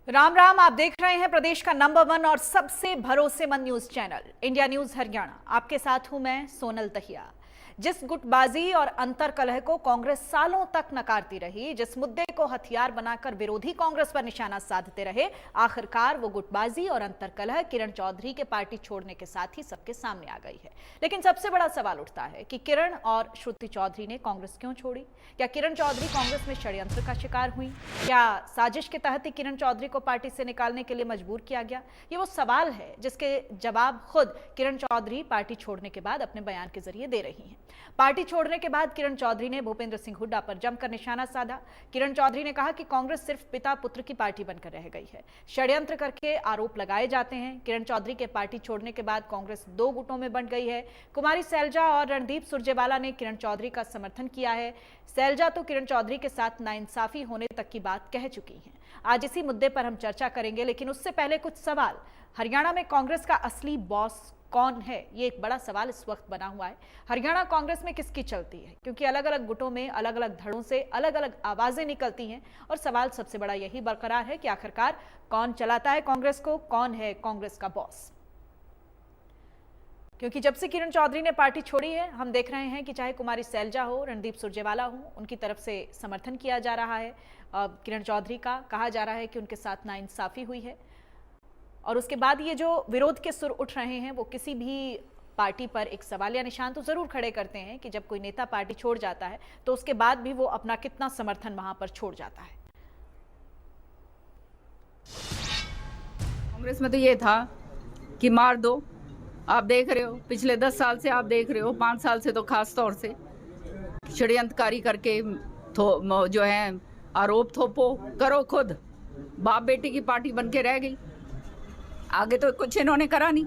राम राम। आप देख रहे हैं प्रदेश का नंबर 1 और सबसे भरोसेमंद news channel India news Haryana. आपके साथ हूं मैं सोनल दहिया। जिस गुटबाजी और अंतरकलह को कांग्रेस सालों तक नकारती रही, जिस मुद्दे को हथियार बनाकर विरोधी कांग्रेस पर निशाना साधते रहे, आखिरकार वो गुटबाजी और अंतरकलह किरण चौधरी के पार्टी छोड़ने के साथ ही सबके सामने आ गई है। लेकिन सबसे बड़ा सवाल उठता है कि किरण और श्रुति चौधरी ने कांग्रेस क्यों छोड़ी? क्या किरण चौधरी कांग्रेस में षड्यंत्र का शिकार हुई? क्या साजिश के तहत ही किरण चौधरी को पार्टी से निकालने के लिए मजबूर किया गया? ये वो सवाल है जिसके जवाब खुद किरण चौधरी पार्टी छोड़ने के बाद अपने बयान के जरिए दे रही हैं। पार्टी छोड़ने के बाद किरण चौधरी ने भूपेंद्र सिंह हुड्डा पर जमकर निशाना साधा। किरण चौधरी ने कहा कि कांग्रेस सिर्फ पिता पुत्र की पार्टी बनकर रह गई है, षड्यंत्र करके आरोप लगाए जाते हैं। किरण चौधरी के पार्टी छोड़ने के बाद कांग्रेस दो गुटों में बंट गई है। कुमारी सैलजा और रणदीप सुरजेवाला ने किरण चौधरी का समर्थन किया है। सैलजा तो किरण चौधरी के साथ नाइंसाफी होने तक की बात कह चुकी हैं। आज इसी मुद्दे पर हम चर्चा करेंगे, लेकिन उससे पहले कुछ सवाल। हरियाणा में कांग्रेस का असली बॉस कौन है? ये एक बड़ा सवाल इस वक्त बना हुआ है। हरियाणा कांग्रेस में किसकी चलती है? क्योंकि अलग अलग गुटों में अलग अलग धड़ों से अलग अलग आवाजें निकलती हैं और सवाल सबसे बड़ा यही बरकरार है कि आखिरकार कौन चलाता है कांग्रेस को, कौन है कांग्रेस का बॉस? क्योंकि जब से किरण चौधरी ने पार्टी छोड़ी है, हम देख रहे हैं कि चाहे कुमारी सैलजा हो, रणदीप सुरजेवाला हो, उनकी तरफ से समर्थन किया जा रहा है। किरण चौधरी का कहा जा रहा है कि उनके साथ नाइंसाफी हुई है। और उसके बाद ये जो विरोध के सुर उठ रहे हैं, वो किसी भी पार्टी पर एक सवालिया निशान तो जरूर खड़े करते हैं कि जब कोई नेता पार्टी छोड़ जाता है तो उसके बाद भी वो अपना कितना समर्थन वहां पर छोड़ जाता है। कांग्रेस में तो ये था कि मार दो। आप देख रहे हो पिछले 10 साल से, आप देख रहे हो 5 साल से तो खास तौर से षड्यंत्रकारी करके जो है आरोप थोपो, करो खुद। बाप बेटी की पार्टी बन के रह गई, आगे तो कुछ इन्होंने करा नहीं।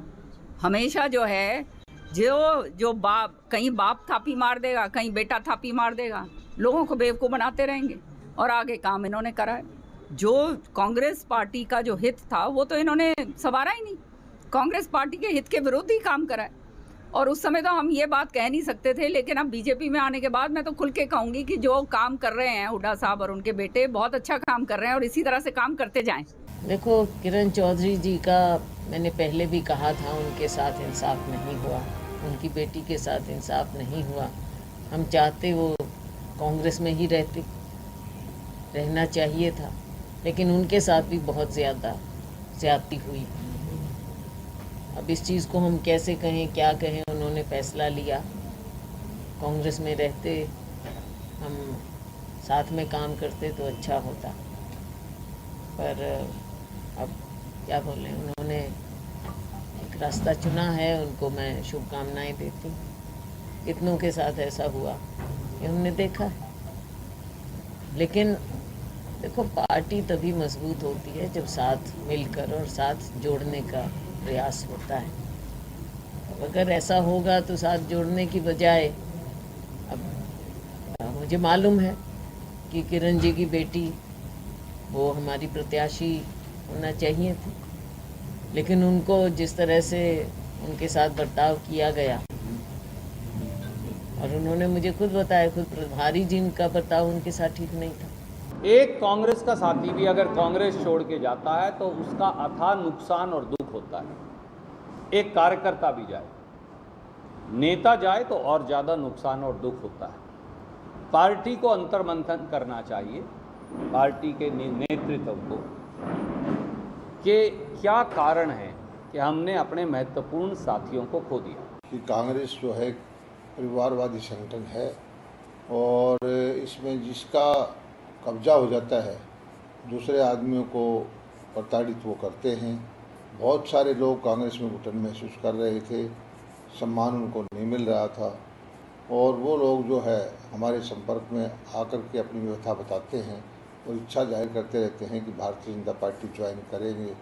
हमेशा जो है जो बाप, कहीं बाप थापी मार देगा, कहीं बेटा थापी मार देगा, लोगों को बेवकूफ़ बनाते रहेंगे। और आगे काम इन्होंने करा है। जो कांग्रेस पार्टी का जो हित था वो तो इन्होंने संवारा ही नहीं। कांग्रेस पार्टी के हित के विरोध ही काम करा है। और उस समय तो हम ये बात कह नहीं सकते थे, लेकिन अब बीजेपी में आने के बाद मैं तो खुल के कहूँगी कि जो काम कर रहे हैं हुड्डा साहब और उनके बेटे, बहुत अच्छा काम कर रहे हैं और इसी तरह से काम करते जाएं। देखो, किरण चौधरी जी का मैंने पहले भी कहा था, उनके साथ इंसाफ नहीं हुआ, उनकी बेटी के साथ इंसाफ नहीं हुआ। हम चाहते वो कांग्रेस में ही रहना चाहिए था, लेकिन उनके साथ भी बहुत ज़्यादती हुई। अब इस चीज़ को हम कैसे कहें, क्या कहें? उन्होंने फैसला लिया, कांग्रेस में रहते, हम साथ में काम करते तो अच्छा होता। पर अब क्या बोलें, उन्होंने एक रास्ता चुना है, उनको मैं शुभकामनाएं देती हूँ। कितनों के साथ ऐसा हुआ ये हमने देखा है। लेकिन देखो, पार्टी तभी मजबूत होती है जब साथ मिलकर और साथ जोड़ने का प्रयास होता है। अब अगर ऐसा होगा तो साथ जोड़ने की बजाय, अब मुझे मालूम है कि किरण जी की बेटी वो हमारी प्रत्याशी होना चाहिए थी, लेकिन उनको जिस तरह से उनके साथ बर्ताव किया गया, और उन्होंने मुझे खुद बताया, खुद प्रभारी जी का बर्ताव उनके साथ ठीक नहीं था। एक कांग्रेस का साथी भी अगर कांग्रेस छोड़ के जाता है तो उसका अथाह नुकसान और दुख होता है। एक कार्यकर्ता भी जाए, नेता जाए तो और ज़्यादा नुकसान और दुख होता है। पार्टी को अंतर्मंथन करना चाहिए, पार्टी के नेतृत्व को, कि क्या कारण है कि हमने अपने महत्वपूर्ण साथियों को खो दिया। कि कांग्रेस जो है परिवारवादी संगठन है और इसमें जिसका कब्जा हो जाता है, दूसरे आदमियों को प्रताड़ित वो करते हैं। बहुत सारे लोग कांग्रेस में घुटन महसूस कर रहे थे, सम्मान उनको नहीं मिल रहा था, और वो लोग जो है हमारे संपर्क में आकर के अपनी व्यथा बताते हैं और इच्छा जाहिर करते रहते हैं कि भारतीय जनता पार्टी ज्वाइन करेंगे।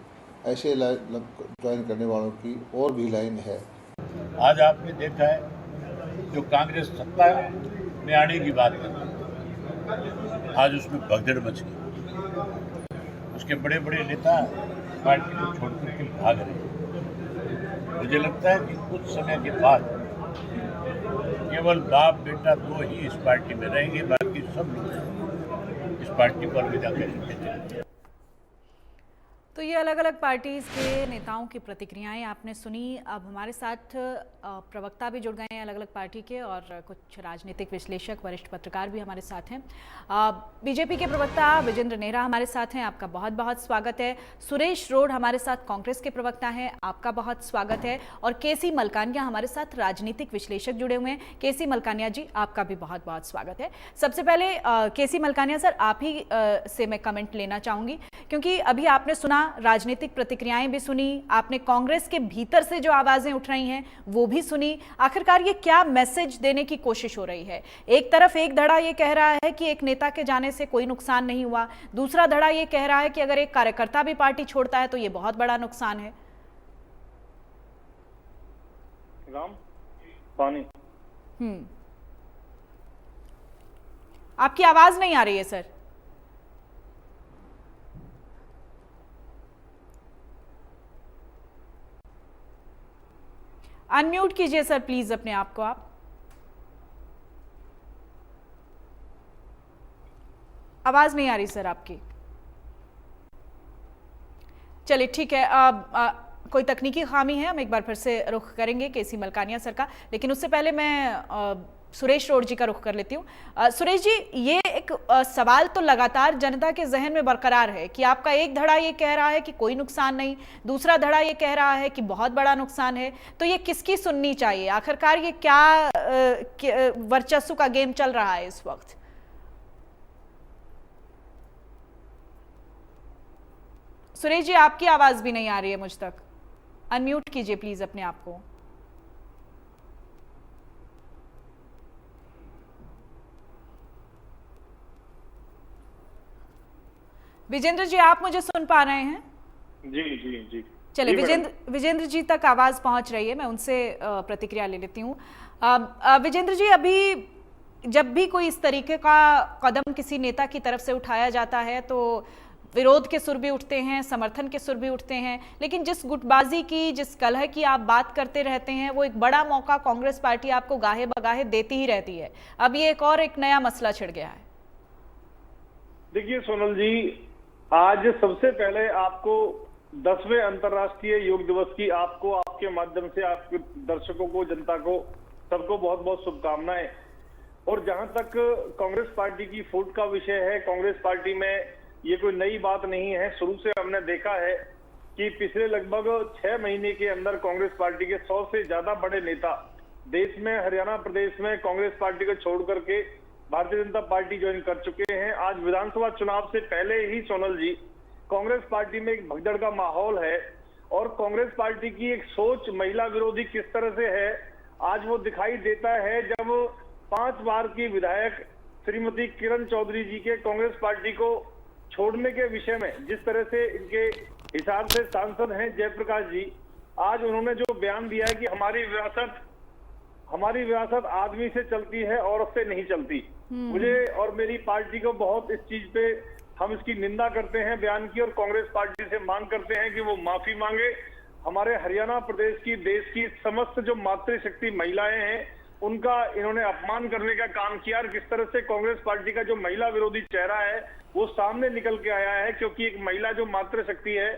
ऐसे ज्वाइन करने वालों की और भी लाइन है। आज आपने देखा है जो कांग्रेस सत्ता में आने की बात कर रही, आज उसमें भगदड़ मच गई। उसके बड़े बड़े नेता पार्टी को छोड़कर के भाग रहे हैं। मुझे लगता है कि कुछ समय के बाद केवल बाप बेटा दो ही इस पार्टी में रहेंगे, बाकी सब लोग इस पार्टी को अलविदा करेंगे। तो ये अलग अलग पार्टीज के नेताओं की प्रतिक्रियाएं आपने सुनी। अब हमारे साथ प्रवक्ता भी जुड़ गए हैं अलग अलग पार्टी के, और कुछ राजनीतिक विश्लेषक, वरिष्ठ पत्रकार भी हमारे साथ हैं। बीजेपी के प्रवक्ता विजेंद्र नेहरा हमारे साथ हैं, आपका बहुत बहुत स्वागत है। सुरेश रोड हमारे साथ कांग्रेस के प्रवक्ता हैं, आपका बहुत स्वागत है। और केसी मलकानिया हमारे साथ राजनीतिक विश्लेषक जुड़े हुए हैं। केसी मलकानिया जी, आपका भी बहुत बहुत स्वागत है। सबसे पहले केसी मलकानिया सर, आप ही से मैं कमेंट लेना चाहूंगी, क्योंकि अभी आपने सुना, राजनीतिक प्रतिक्रियाएं भी सुनी, आपने कांग्रेस के भीतर से जो आवाजें उठ रही हैं वो भी सुनी। आखिरकार ये क्या मैसेज देने की कोशिश हो रही है? एक तरफ एक धड़ा ये कह रहा है कि एक नेता के जाने से कोई नुकसान नहीं हुआ, दूसरा धड़ा ये कह रहा है कि अगर एक कार्यकर्ता भी पार्टी छोड़ता है तो ये बहुत बड़ा नुकसान है। राम पानी आपकी आवाज नहीं आ रही है सर। अनम्यूट कीजिए सर प्लीज अपने आप को। आप आवाज नहीं आ रही सर आपकी। चलिए ठीक है, कोई तकनीकी खामी है, हम एक बार फिर से रुख करेंगे केसी मलकानिया सर का, लेकिन उससे पहले मैं सुरेश रोड जी का रुख कर लेती हूँ। सुरेश जी, ये एक सवाल तो लगातार जनता के जहन में बरकरार है कि आपका एक धड़ा ये कह रहा है कि कोई नुकसान नहीं, दूसरा धड़ा ये कह रहा है कि बहुत बड़ा नुकसान है, तो ये किसकी सुननी चाहिए? आखिरकार ये क्या वर्चस्व का गेम चल रहा है इस वक्त? सुरेश जी, आपकी आवाज भी नहीं आ रही है मुझ तक। अनम्यूट कीजिए प्लीज अपने आप को। विजेंद्र जी, आप मुझे सुन पा रहे हैं? जी जी जी चलिए, विजेंद्र जी तक आवाज पहुंच रही है, मैं उनसे प्रतिक्रिया ले लेती हूँ। विजेंद्र जी, अभी जब भी कोई इस तरीके का कदम किसी नेता की तरफ से उठाया जाता है तो विरोध के सुर भी उठते हैं, समर्थन के सुर भी उठते हैं, लेकिन जिस गुटबाजी की, जिस कलह की आप बात करते रहते हैं, वो एक बड़ा मौका कांग्रेस पार्टी आपको गाहे बगाहे देती ही रहती है। अब ये एक नया मसला छिड़ गया है। देखिए सोनल जी, आज सबसे पहले आपको 10वें अंतर्राष्ट्रीय योग दिवस की आपको, आपके माध्यम से आपके दर्शकों को, जनता को, सबको बहुत बहुत शुभकामनाएं। और जहां तक कांग्रेस पार्टी की फूट का विषय है, कांग्रेस पार्टी में ये कोई नई बात नहीं है। शुरू से हमने देखा है कि पिछले लगभग 6 महीने के अंदर कांग्रेस पार्टी के 100 से ज्यादा बड़े नेता देश में, हरियाणा प्रदेश में कांग्रेस पार्टी को छोड़ करके भारतीय जनता पार्टी ज्वाइन कर चुके हैं। आज विधानसभा चुनाव से पहले ही सोनल जी, कांग्रेस पार्टी में एक भगदड़ का माहौल है और कांग्रेस पार्टी की एक सोच महिला विरोधी किस तरह से है, आज वो दिखाई देता है जब 5 बार की विधायक श्रीमती किरण चौधरी जी के कांग्रेस पार्टी को छोड़ने के विषय में जिस तरह से इनके हिसाब से सांसद हैं जयप्रकाश जी, आज उन्होंने जो बयान दिया है कि हमारी विरासत आदमी से चलती है, औरत से नहीं चलती। मुझे और मेरी पार्टी को बहुत इस चीज पे हम इसकी निंदा करते हैं बयान की, और कांग्रेस पार्टी से मांग करते हैं कि वो माफी मांगे। हमारे हरियाणा प्रदेश की, देश की समस्त जो मातृशक्ति महिलाएं हैं, उनका इन्होंने अपमान करने का काम किया। और किस तरह से कांग्रेस पार्टी का जो महिला विरोधी चेहरा है वो सामने निकल के आया है, क्योंकि एक महिला जो मातृशक्ति है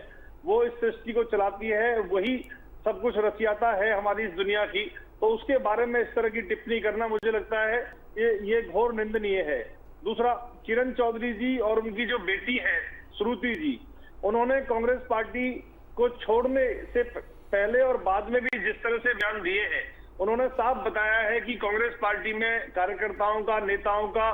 वो इस सृष्टि को चलाती है, वही सब कुछ रचियाता है हमारी इस दुनिया की। तो उसके बारे में इस तरह की टिप्पणी करना मुझे लगता है ये घोर निंदनीय है। दूसरा, किरण चौधरी जी और उनकी जो बेटी है श्रुति जी, उन्होंने कांग्रेस पार्टी को छोड़ने से पहले और बाद में भी जिस तरह से बयान दिए हैं, उन्होंने साफ बताया है कि कांग्रेस पार्टी में कार्यकर्ताओं का, नेताओं का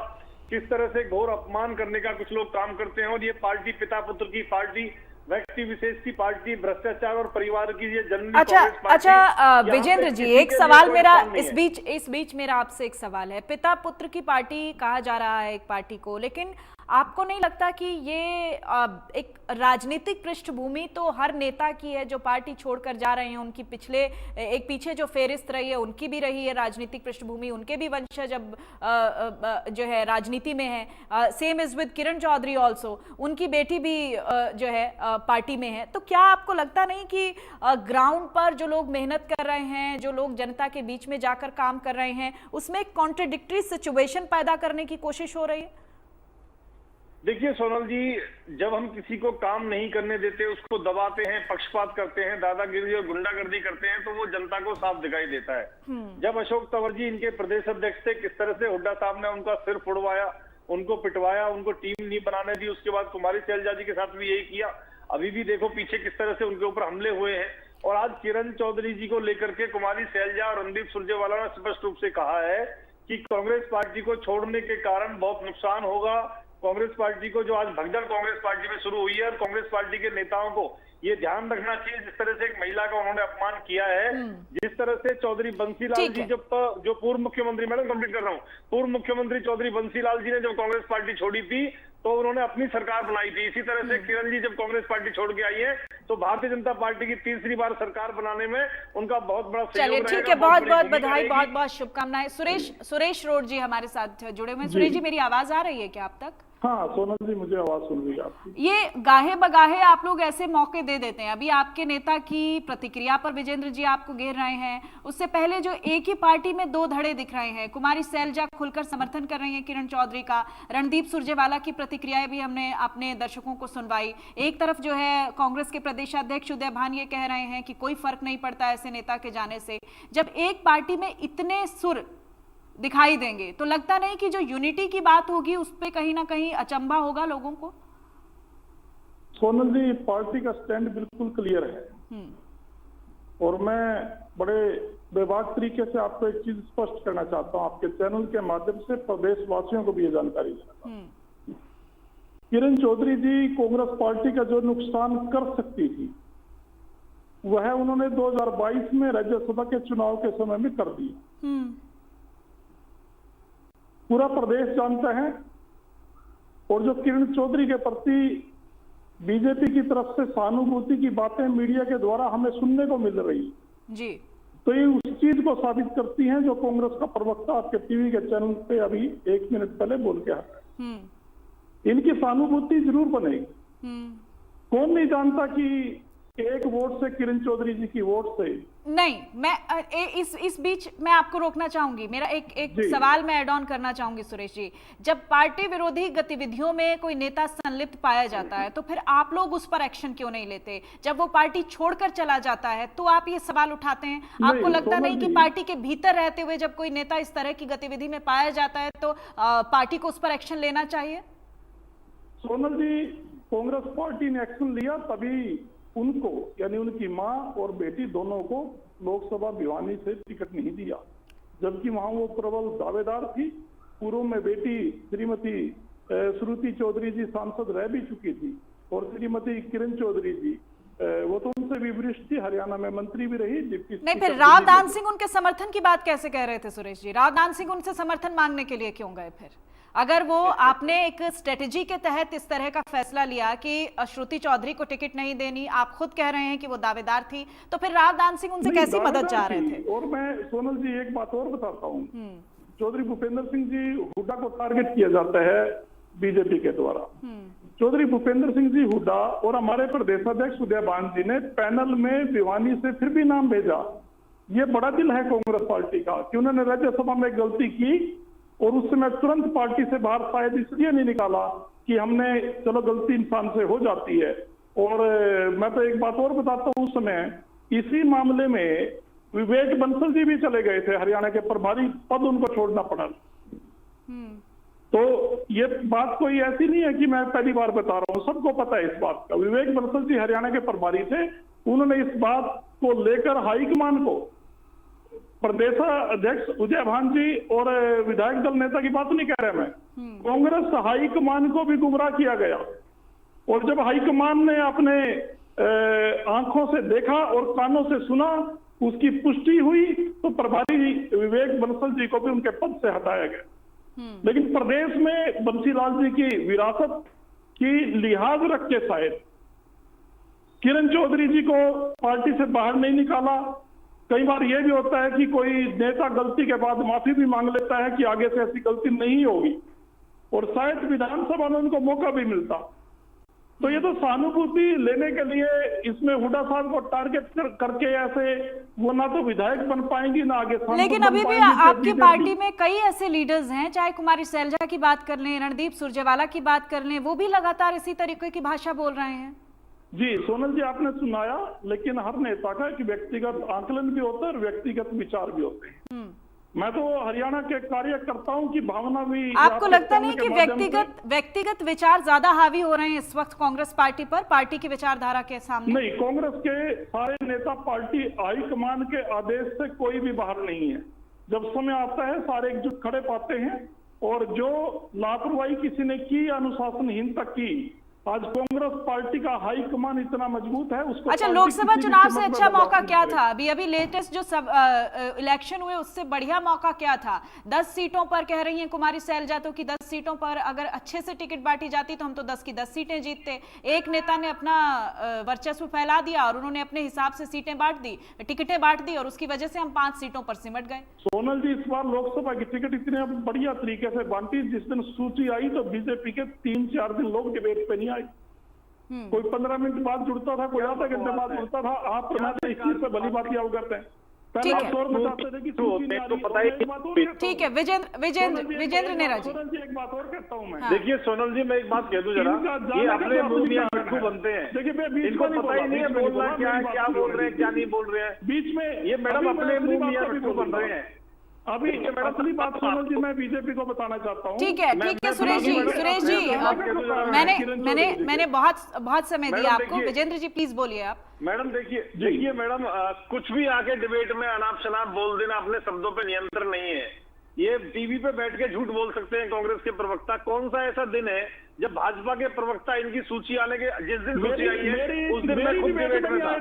किस तरह से घोर अपमान करने का कुछ लोग काम करते हैं। और ये पार्टी पिता पुत्र की पार्टी, व्यक्ति विशेष की पार्टी, भ्रष्टाचार और परिवार की ये जननी कांग्रेस पार्टी। विजेंद्र जी, एक सवाल मेरा इस बीच मेरा आपसे एक सवाल है। पिता पुत्र की पार्टी कहा जा रहा है एक पार्टी को, लेकिन आपको नहीं लगता कि ये एक राजनीतिक पृष्ठभूमि तो हर नेता की है जो पार्टी छोड़कर जा रहे हैं, उनकी पीछे जो फेरिस्त रही है उनकी भी रही है राजनीतिक पृष्ठभूमि, उनके भी वंशज अब जो है राजनीति में है। Same is with Kiran Chaudhary also, उनकी बेटी भी जो है पार्टी में है। तो क्या आपको लगता नहीं कि ग्राउंड पर जो लोग मेहनत कर रहे हैं, जो लोग जनता के बीच में जाकर काम कर रहे हैं, उसमें एक कॉन्ट्रडिक्टरी सिचुएशन पैदा करने की कोशिश हो रही है? देखिए सोनल जी, जब हम किसी को काम नहीं करने देते, उसको दबाते हैं, पक्षपात करते हैं, दादागिरी और गुंडागर्दी करते हैं, तो वो जनता को साफ दिखाई देता है। जब अशोक तंवर जी इनके प्रदेश अध्यक्ष थे, किस तरह से हुड्डा साहब ने उनका सिर फुड़वाया, उनको पिटवाया, उनको टीम नहीं बनाने दी। उसके बाद कुमारी शैलजा जी के साथ भी यही किया। अभी भी देखो पीछे किस तरह से उनके ऊपर हमले हुए हैं। और आज किरण चौधरी जी को लेकर के कुमारी शैलजा और रणदीप सुरजेवाला ने स्पष्ट रूप से कहा है कि कांग्रेस पार्टी को छोड़ने के कारण बहुत नुकसान होगा। कांग्रेस पार्टी को जो आज भगदड़ कांग्रेस पार्टी में शुरू हुई है, और कांग्रेस पार्टी के नेताओं को ये ध्यान रखना चाहिए, जिस तरह से एक महिला का उन्होंने अपमान किया है, जिस तरह से चौधरी बंसीलाल जी जो पूर्व मुख्यमंत्री, मैडम कंप्लीट कर रहा हूँ, पूर्व मुख्यमंत्री चौधरी बंसीलाल जी ने जब कांग्रेस पार्टी छोड़ी थी तो उन्होंने अपनी सरकार बनाई थी। इसी तरह से किरण जी जब कांग्रेस पार्टी छोड़ के आई है तो भारतीय जनता पार्टी की तीसरी बार सरकार बनाने में उनका बहुत बड़ा सहयोग चलिए रहेगा। ठीक है, बहुत बहुत बधाई, बहुत बहुत शुभकामनाएं। सुरेश रोड जी हमारे साथ जुड़े हुए हैं। सुरेश जी, मेरी आवाज आ रही है क्या आप तक? हाँ सोनल जी, मुझे आवाज सुन रही है आपकी। ये गाहे बगाहे आप लोग ऐसे मौके दे देते हैं। अभी आपके नेता की प्रतिक्रिया पर विजेंद्र जी आपको घेर रहे हैं, उससे पहले जो एक ही पार्टी में दो धड़े दिख रहे हैं, कुमारी शैलजा खुलकर समर्थन कर रही हैं किरण चौधरी का, रणदीप सुरजेवाला की प्रतिक्रियाएं भी हमने अपने दर्शकों को सुनवाई। एक तरफ जो है कांग्रेस के प्रदेशाध्यक्ष उदय भान ये कह रहे हैं कि कोई फर्क नहीं पड़ता ऐसे नेता के जाने से। जब एक पार्टी में इतने सुर दिखाई देंगे तो लगता नहीं कि जो यूनिटी की बात होगी उस पे कहीं ना कहीं अचंभा होगा लोगों को? सोनल जी, पार्टी का स्टैंड बिल्कुल क्लियर है और मैं बड़े बेबाक तरीके से आपको एक चीज स्पष्ट करना चाहता हूं, आपके चैनल के माध्यम से प्रदेशवासियों को भी ये जानकारी देना चाहता हूं। किरण चौधरी जी कांग्रेस पार्टी का जो नुकसान कर सकती थी वह उन्होंने 2022 में राज्यसभा के चुनाव के समय में कर दिया। पूरा प्रदेश जानता है। और जो किरण चौधरी के प्रति बीजेपी की तरफ से सहानुभूति की बातें मीडिया के द्वारा हमें सुनने को मिल रही जी, तो ये उस चीज को साबित करती हैं जो कांग्रेस का प्रवक्ता आपके टीवी के चैनल पे अभी 1 मिनट पहले बोल के आ रहा है। इनकी सहानुभूति जरूर बनेगी। कौन नहीं जानता कि एक वोट से, किरण चौधरी जी की वोट से नहीं। मैं इस बीच मैं आपको रोकना चाहूंगी। मेरा एक सवाल मैं ऐड ऑन करना चाहूंगी सुरेश जी। जब पार्टी विरोधी गतिविधियों में कोई नेता संलिप्त पाया जाता है तो फिर आप लोग उस पर एक्शन क्यों नहीं लेते? जब वो पार्टी छोड़कर चला जाता है तो आप ये सवाल उठाते हैं। आपको लगता नहीं कि पार्टी के भीतर रहते हुए जब कोई नेता इस तरह की गतिविधि में पाया जाता है तो पार्टी को उस पर एक्शन लेना चाहिए? सोनल जी, कांग्रेस पार्टी ने एक्शन लिया तभी उनको, यानी उनकी मां और बेटी दोनों को लोकसभा भिवानी से टिकट नहीं दिया, जबकि वहां वो प्रबल दावेदार थी। पूर्व में बेटी श्रीमती श्रुति चौधरी जी सांसद रह भी चुकी थी और श्रीमती किरण चौधरी जी वो तो उनसे भी वरिष्ठ थी, हरियाणा में मंत्री भी रही। नहीं, फिर राव दान सिंह उनके समर्थन की बात कैसे कह रहे थे सुरेश जी? राव दान सिंह उनसे समर्थन मांगने के लिए क्यों गए फिर? अगर वो आपने एक स्ट्रेटेजी के तहत इस तरह का फैसला लिया कि श्रुति चौधरी को टिकट नहीं देनी, आप खुद कह रहे हैं कि वो दावेदार थी, तो फिर राव दान सिंह उनसे कैसी मदद चाह रहे थे? और मैं सोनल जी एक बात और बताता हूँ, चौधरी भूपेंद्र सिंह जी हुड्डा को टारगेट किया जाता है बीजेपी के द्वारा। चौधरी भूपेंद्र सिंह जी हुड्डा और हमारे प्रदेशाध्यक्ष उदय भान जी ने पैनल में भिवानी से फिर भी नाम भेजा। ये बड़ा दिल है कांग्रेस पार्टी का कि उन्होंने राज्यसभा में गलती की और उस समय तुरंत पार्टी से बाहर शायद इसलिए नहीं निकाला कि हमने, चलो गलती इंसान से हो जाती है। और मैं तो एक बात और बताता हूँ, उस समय इसी मामले में विवेक बंसल जी भी चले गए थे, हरियाणा के प्रभारी पद उनको छोड़ना पड़ा। तो ये बात कोई ऐसी नहीं है कि मैं पहली बार बता रहा हूँ, सबको पता है इस बात का। विवेक बंसल जी हरियाणा के प्रभारी थे, उन्होंने इस बात को लेकर हाईकमान को, प्रदेश अध्यक्ष उदय भान जी और विधायक दल नेता की बात नहीं कह रहे मैं, कांग्रेस हाईकमान को भी गुमराह किया गया। और जब हाईकमान ने अपने आंखों से देखा और कानों से सुना, उसकी पुष्टि हुई, तो प्रभारी विवेक बंसल जी को भी उनके पद से हटाया गया। लेकिन प्रदेश में बंसीलाल जी की विरासत की लिहाज रख के शायद किरण चौधरी जी को पार्टी से बाहर नहीं निकाला। कई बार यह भी होता है कि कोई नेता गलती के बाद माफी भी मांग लेता है कि आगे से ऐसी गलती नहीं होगी, और शायद विधानसभा में उनको मौका भी मिलता। तो ये तो सहानुभूति लेने के लिए इसमें हुड्डा साहब को टारगेट करके ऐसे वो ना तो विधायक बन पाएंगी ना आगे सांसद लेकिन बन अभी भी पाएंगी। आपकी BJP पार्टी में कई ऐसे लीडर्स हैं, चाहे कुमारी सैलजा की बात कर लें, रणदीप सुरजेवाला की बात कर लें, वो भी लगातार इसी तरीके की भाषा बोल रहे हैं। जी सोनल जी, आपने सुनाया, लेकिन हर नेता का एक व्यक्तिगत आंकलन भी होता है और व्यक्तिगत विचार भी होते हैं। मैं तो हरियाणा के कार्यकर्ताओं की भावना भी आपको लगता नहीं कि व्यक्तिगत विचार ज्यादा हावी हो रहे हैं इस वक्त कांग्रेस पार्टी पर, पार्टी की विचारधारा के सामने? नहीं, कांग्रेस के सारे नेता पार्टी हाईकमान के आदेश से कोई भी बाहर नहीं है। जब समय आता है सारे एकजुट खड़े पाते हैं, और जो लापरवाही किसी ने की, अनुशासनहीनता की, आज कांग्रेस पार्टी का हाईकमान इतना मजबूत है उसको। अच्छा, लोकसभा चुनाव से अच्छा मौका क्या था? अभी लेटेस्ट जो सब इलेक्शन हुए उससे बढ़िया मौका क्या था? 10 सीटों पर कह रही हैं कुमारी सैलजा तो कि 10 सीटों पर अगर अच्छे से टिकट बांटी जाती तो हम तो 10 की 10 सीटें जीतते। एक नेता ने अपना वर्चस्व फैला दिया और उन्होंने अपने हिसाब से सीटें बांट दी, टिकटें बांट दी, और उसकी वजह से हम 5 सीटों पर सिमट गए। सोनल जी, इस बार लोकसभा की टिकट इतने बढ़िया तरीके से बांटी, जिस दिन सूची आई तो बीजेपी के 3-4 दिन लोग डिबेट पे नहीं आए। कोई 15 मिनट बाद जुड़ता था, कोई आधा घंटे बाद जुड़ता था। आप इस चीज से भली बात अवगत है। पहले आप शोर मचाते थे कि सूची नहीं आ रही। ठीक है, विजेंद्र नेहरा जी, सोनल जी एक बात और कहता हूँ मैं। देखिए सोनल जी, मैं एक बात कह दूं जरा, ये अपने मुंह में मिट्ठू बनते हैं, इनको पता ही नहीं है बोलना क्या है, क्या बोल रहे हैं, क्या नहीं बोल रहे हैं बीच में। ये मैडम अपने मुंह में मिट्ठू बन रहे हैं। अभी असली बात सोनल जी मैं बीजेपी को बताना चाहता हूँ। ठीक है सुरेश जी, मैंने बहुत समय दिया आपको। विजेंद्र जी प्लीज बोलिए आप। मैडम देखिए मैडम, कुछ भी आके डिबेट में अनाप शनाप बोल देना, अपने शब्दों पे नियंत्रण नहीं है। ये टीवी पे बैठ के झूठ बोल सकते हैं कांग्रेस के प्रवक्ता। कौन सा ऐसा दिन है जब भाजपा के प्रवक्ता इनकी सूची आने के जिस दिन सूची आई है उस दिन मैं खुद डिबेट में था।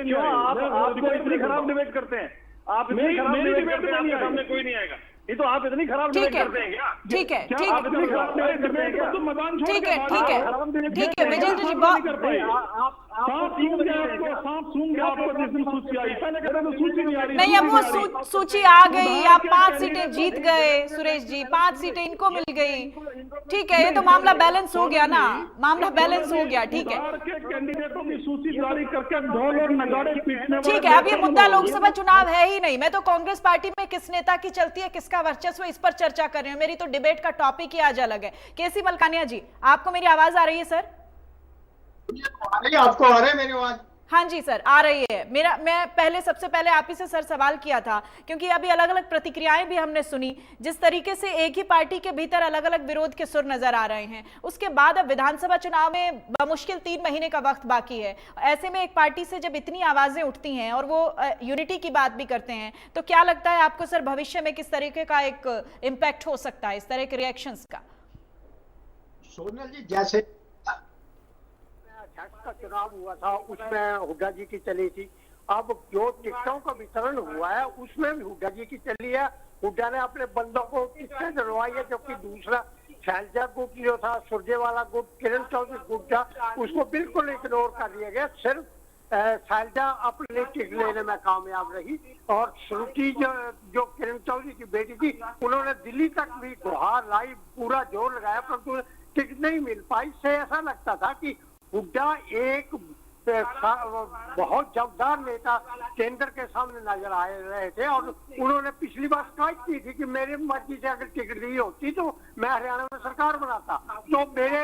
क्यों आपको इतनी खराब डिबेट करते हैं? आप इतनी खराब डिबेट करते हैं, आपके सामने कोई नहीं आएगा। ये तो आप इतनी खराब डिबेट करते हैं क्या? ठीक है विजेंद्र जी, नहीं अब वो सूची आ गई, आप 5 सीटें जीत गए सुरेश जी, 5 सीटें इनको मिल गई। ठीक है, ये तो मामला बैलेंस हो गया ना, मामला बैलेंस हो गया। ठीक है, कैंडिडेटों की सूची जारी करके ढोल और नगाड़े पीटने। ठीक है, अब ये मुद्दा लोकसभा चुनाव है ही नहीं। मैं तो कांग्रेस पार्टी में किस नेता की चलती है, किसका वर्चस्व, इस पर चर्चा कर रही हूँ। मेरी तो डिबेट का टॉपिक ही आज अलग है। केसी मलकानिया जी, आपको मेरी आवाज आ रही है सर? आपको आ रहा है मेरी आवाज? हाँ जी सर, आ रही है। मैं सबसे पहले आप ही से सर सवाल किया था, क्योंकि अभी अलग अलग प्रतिक्रियाएं भी हमने सुनी, जिस तरीके से एक ही पार्टी के भीतर अलग अलग विरोध के सुर नजर आ रहे हैं। उसके बाद अब विधानसभा चुनाव में बमुश्किल 3 महीने का वक्त बाकी है। ऐसे में एक पार्टी से जब इतनी आवाजें उठती हैं और वो यूनिटी की बात भी करते हैं, तो क्या लगता है आपको सर भविष्य में किस तरीके का एक इम्पैक्ट हो सकता है इस तरह के रिएक्शंस का? सोनल जी, जैसे का चुनाव हुआ था उसमें हुड्डा जी की चली थी, अब जो टिकटों का वितरण हुआ है उसमें भी हुड्डा जी की चली है। हुड्डा ने अपने बंदों को टिकटें दिलवाई है, जबकि दूसरा शैलजा गुट जो था, सुरजेवाला गुट, किरण चौधरी गुट था, उसको बिल्कुल इग्नोर कर दिया गया। सिर्फ शैलजा अपने टिकट लेने में कामयाब रही, और श्रुति जो किरण चौधरी की बेटी थी, उन्होंने दिल्ली तक भी गुहार लाई, पूरा जोर लगाया, परंतु टिकट नहीं मिल पाई। से ऐसा लगता था कि हुड्डा एक बहुत जबरदार नेता केंद्र के सामने नजर आ रहे थे, और उन्होंने पिछली बार शिकायत की थी कि मेरी मर्जी से अगर टिकट दी होती तो मैं हरियाणा में सरकार बनाता, तो मेरे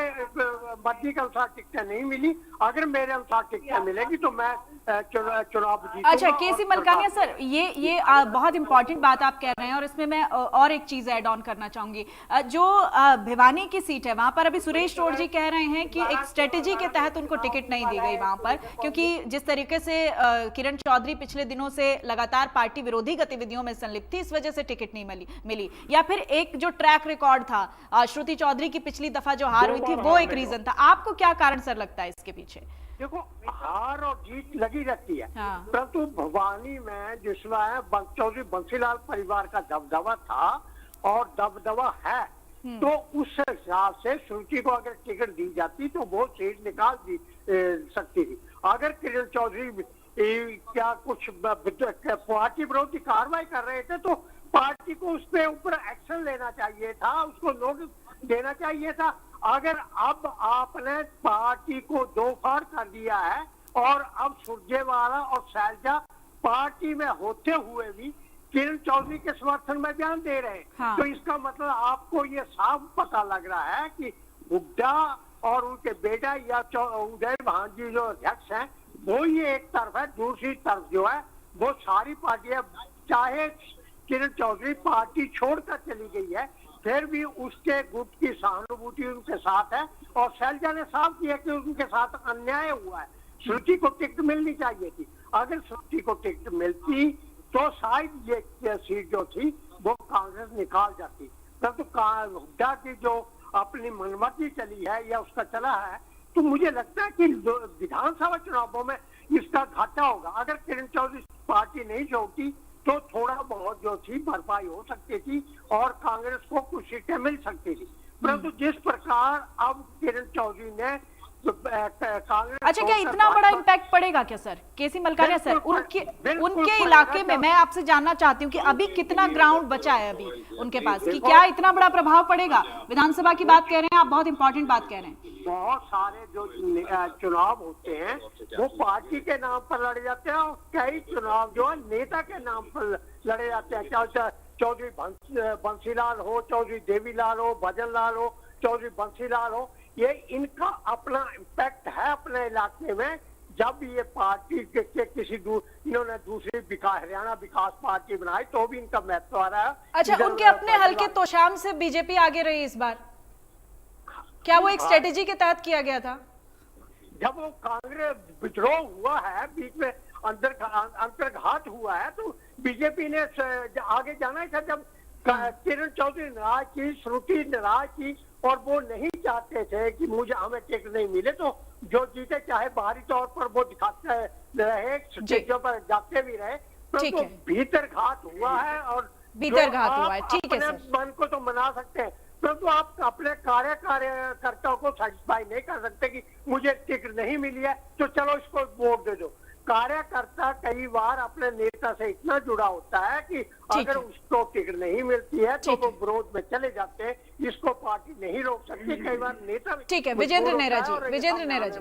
मर्जी के अनुसार टिकटें नहीं मिली, अगर मेरे अनुसार टिकटें मिलेगी तो मैं चुनाव जीतूंगा। अच्छा केसी मलकानिया सर, ये बहुत इंपॉर्टेंट बात आप कह रहे हैं, और इसमें मैं और एक चीज ऐड ऑन करना चाहूंगी। जो भिवानी की सीट है, वहां पर अभी सुरेश तोड़ जी कह रहे हैं कि एक स्ट्रेटेजी के तहत उनको टिकट नहीं दी गई वहां पर, क्योंकि जिस तरीके से किरण चौधरी पिछले दिनों से लगातार पार्टी विरोधी गतिविधियों में संलिप्त थी, इस वजह से टिकट नहीं मिली, या फिर एक जो ट्रैक रिकॉर्ड था श्रुति चौधरी की पिछली दफा जो हार हुई थी, वो एक रीजन था। आपको क्या कारण सर लगता है इसके पीछे? देखो, हार और जीत लगी रहती है, हाँ। परंतु भवानी में जिसमें चौधरी बंसीलाल परिवार का दबदबा था और दबदबा है, तो उस हिसाब से श्रुति को अगर टिकट दी जाती तो वो सीट निकाल दी सकती थी। अगर किरण चौधरी क्या कुछ पार्टी विरोधी कार्रवाई कर रहे थे तो पार्टी को उस पे ऊपर एक्शन लेना चाहिए था, उसको नोटिस देना चाहिए था। अगर अब आपने पार्टी को दो फाड़ कर दिया है और अब सुरजेवाला और शैलजा पार्टी में होते हुए भी किरण चौधरी के समर्थन में बयान दे रहे हैं, हाँ। तो इसका मतलब आपको ये साफ पता लग रहा है कि हुड्डा और उनके बेटा या उदय भान जी जो अध्यक्ष हैं वो ये एक तरफ है, दूसरी तरफ जो है वो सारी पार्टियां, चाहे किरण चौधरी पार्टी छोड़कर चली गई है फिर भी उसके गुट की सहानुभूति उनके साथ है। और शैलजा ने साफ किया कि उनके साथ अन्याय हुआ है, श्रुति को टिकट मिलनी चाहिए थी। अगर श्रुति को टिकट मिलती तो शायद ये सीट जो थी वो कांग्रेस निकाल जाती, परंतु हुड्डा की जो अपनी मनमर्जी चली है या उसका चला है, तो मुझे लगता है कि विधानसभा चुनावों में इसका घाटा होगा। अगर किरण चौधरी पार्टी नहीं छोड़ती तो थोड़ा बहुत जो थी भरपाई हो सकती थी और कांग्रेस को कुछ सीटें मिल सकती थी, परंतु जिस प्रकार अब किरण चौधरी ने कांग्रेस, अच्छा, क्या इतना बड़ा इम्पैक्ट पड़ेगा क्या सर? केसी मलकानिया सर, उनके इलाके में मैं आपसे जानना चाहती हूँ कि अभी कितना ग्राउंड बचा है अभी उनके पास, कि क्या इतना बड़ा प्रभाव पड़ेगा? विधानसभा की बात कह रहे हैं आप, बहुत इंपॉर्टेंट बात कह रहे हैं। बहुत सारे जो चुनाव होते हैं वो पार्टी के नाम पर लड़े जाते हैं और कई चुनाव जो है नेता के नाम पर लड़े जाते हैं, चाहे चौधरी बंसीलाल हो, चौधरी देवीलाल हो, भजन लाल हो, चौधरी बंसीलाल हो, ये इनका अपना इम्पैक्ट है अपने इलाके में। जब ये पार्टी के किसी इन्होंने दूसरी हरियाणा विकास पार्टी बनाई तो भी इनका महत्व आ रहा है। अच्छा, उनके अपने हल्के तोशाम से बीजेपी आगे रही इस बार, क्या वो एक स्ट्रेटेजी के तहत किया गया था? जब वो कांग्रेस विद्रोह हुआ है, बीच में अंतर्घात हुआ है, तो बीजेपी ने आगे जाना ही था। जब किरण चौधरी नाराज की, श्रुति नाराज की और वो नहीं चाहते थे कि हमें टिकट नहीं मिले, तो जो जीते चाहे बाहरी तौर पर वो दिखाते रहे, स्टेजों पर जाते भी रहे, तो भीतर घात हुआ है। और भीतर घात हुआ है, ठीक है सर। मन को तो मना सकते हैं, परंतु आप अपने कार्यकर्ताओं को सेटिस्फाई नहीं कर सकते कि मुझे टिकट नहीं मिली है तो चलो इसको वोट दे दो। कार्यकर्ता कई बार अपने नेता से इतना जुड़ा होता है कि अगर उसको टिकट नहीं मिलती है तो वो विरोध में चले जाते हैं, इसको पार्टी नहीं रोक सकती। कई बार नेता, ठीक है विजेंद्र नेहरा जी, विजेंद्र नेहरा जी,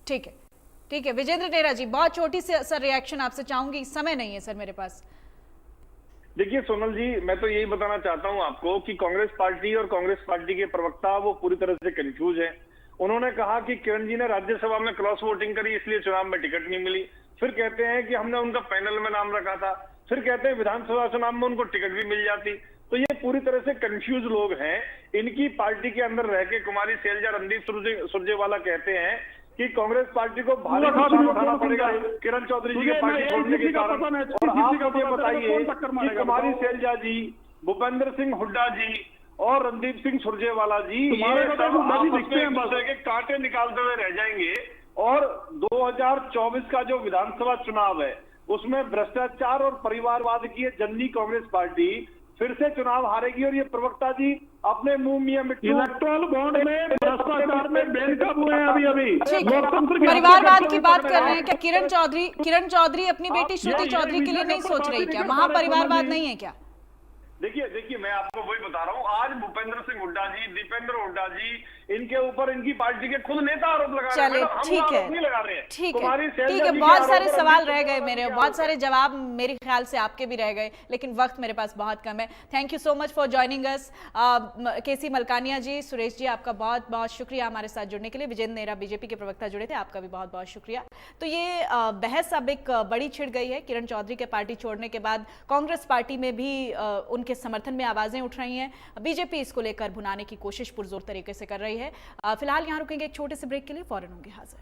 ठीक है, ठीक है विजेंद्र नेहरा जी, बहुत छोटी सी सर रिएक्शन आपसे चाहूंगी, समय नहीं है सर मेरे पास। देखिए सोनल जी, मैं तो यही बताना चाहता हूं आपको कि कांग्रेस पार्टी और कांग्रेस पार्टी के प्रवक्ता वो पूरी तरह से कंफ्यूज हैं। उन्होंने कहा कि किरण जी ने राज्यसभा में क्रॉस वोटिंग करी इसलिए चुनाव में टिकट नहीं मिली, फिर कहते हैं कि हमने उनका पैनल में नाम रखा था, फिर कहते हैं विधानसभा चुनाव में उनको टिकट भी मिल जाती। तो ये पूरी तरह से कंफ्यूज लोग हैं। इनकी पार्टी के अंदर रह के कुमारी शैलजा, रणदीप सुरजेवाला कहते हैं कि कांग्रेस पार्टी को भारी नुकसान उठाना पड़ेगा किरण चौधरी जी के पार्टी छोड़ने के कारण। और आप मुझे बताइए कि कुमारी शैलजा जी, भूपेंद्र सिंह हुड्डा जी और रणदीप सिंह सुरजेवाला जी दूसरे के कांटे निकालते हुए रह जाएंगे। और 2024 का जो विधानसभा चुनाव है उसमें भ्रष्टाचार और परिवारवाद की जननी कांग्रेस पार्टी फिर से चुनाव हारेगी। और ये प्रवक्ता जी अपने मुंह में इलेक्टोरल बॉन्ड में भ्रष्टाचार में बैन कब हुए हैं? अभी परिवारवाद की बात कर रहे हैं क्या? किरण चौधरी अपनी बेटी श्रुति चौधरी के लिए नहीं सोच रही क्या? वहां परिवारवाद नहीं है क्या? देखिए मैं आपको वही बता रहा हूँ। आज भूपेंद्र सिंह हुड्डा जी, दीपेंद्र हुड्डा जी, इनके ऊपर इनकी पार्टी के खुद नेता आरोप लगा रहे हैं। चलिए ठीक है, नहीं लगा रहे हैं। ठीक है, बहुत सारे सवाल रह गए मेरे, बहुत सारे जवाब मेरे ख्याल से आपके भी रह गए, लेकिन वक्त मेरे पास बहुत कम है। Thank you so much for joining us. KC Malkania ji, Suresh ji, आपका बहुत बहुत शुक्रिया हमारे साथ जुड़ने के लिए। विजेंद्र नेहरा बीजेपी के प्रवक्ता जुड़े थे, आपका भी बहुत बहुत शुक्रिया। तो ये बहस अब एक बड़ी छिड़ गई है। किरण चौधरी के पार्टी छोड़ने के बाद कांग्रेस पार्टी में भी उनके समर्थन में आवाजें उठ रही हैं। बीजेपी इसको लेकर भुनाने की कोशिश पुरजोर तरीके से कर रही है। फिलहाल यहाँ रुकेंगे एक छोटे से ब्रेक के लिए, फौरन होंगे हाजिर।